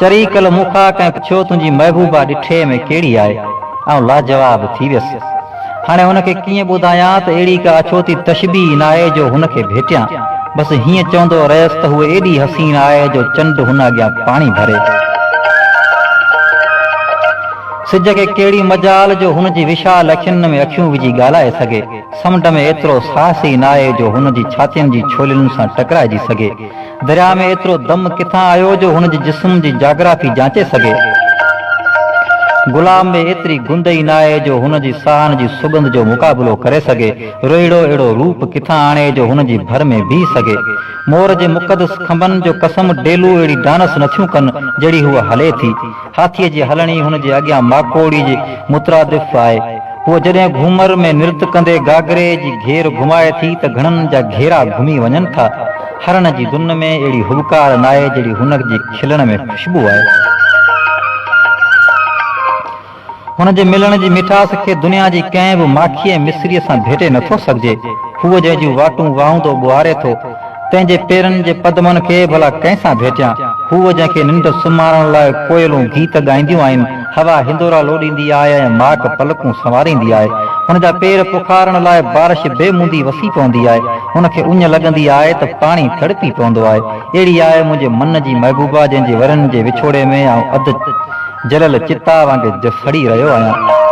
चरी कल मुखा कंहिं पुछियो तुंहिंजी महबूबा ॾिठे में कहिड़ी आहे ऐं लाजवाब थी वियसि। हाणे हुनखे कीअं ॿुधायां त अहिड़ी का अछोती तशबीह न आहे जो हुनखे भेटियां। बसि हीअं चवंदो रहियसि त हूअ एॾी हसीन आहे जो चंड हुन अॻियां पाणी भरे। सिज खे कहिड़ी मजाल जो हुनजी विशाल अखियुनि में अखियूं विझी ॻाल्हाए सघे। समुंड में एतिरो साहस ई न आहे जो हुनजी छातियुनि जी छोलियुनि सां टकराइजी सघे। दरिया में एतिरो दम किथां आयो जो हुनजे जिस्म जी जाग्राफी जांचे सघे। गुलाब में एतिरी गुंदई न आहे जो हुनजी साहन जी सुगंध जो मुक़ाबिलो करे सघे। रोइड़ो अहिड़ो रूप किथां आणे जो हुनजी भर में बीह सघे। मोर जे मुक़दस खंभनि जो कसम डेलू अहिड़ी डानस नथियूं कनि जहिड़ी हूअ हले थी। हाथीअ जी हलणी हुनजे अॻियां माकोड़ी जी मुतरादिफ आहे। हूअ जॾहिं घूमर में नृत्य कंदे गागरे जी घेर घुमाए थी त घणनि जा घेरा घुमी वञनि था। हरण जी धुन में अहिड़ी हुबकार न आहे जहिड़ी हुनजी खिलण में ख़ुशबू आहे। हुनजे मिलण जी मिठास खे दुनिया जी कंहिं बि माखीअ मिस्रीअ सां भेटे नथो सघिजे। हूअ जंहिंजूं वाटूं वाहंदो ॿुहारे थो तंहिंजे पेरनि जे पदमनि खे भला कंहिंसां भेटियां। हूअ जंहिंखे निंड सुम्हारण लाइ कोयलूं गीत ॻाईंदियूं आहिनि। हवा हिंदोरा लोॾींदी आहे ऐं माक पलकूं संवारींदी आहे। हुनजा पेर पुखारण लाइ बारिश बेमुंदी वसी पवंदी आहे। हुनखे उञ लॻंदी आहे त पाणी तड़पी पवंदो आहे। अहिड़ी आहे मुंहिंजे मन जी महबूबा जंहिंजे वरनि जे विछोड़े में आउं अधु जलियल चिता वांगुरु सड़ी रहियो आहियां।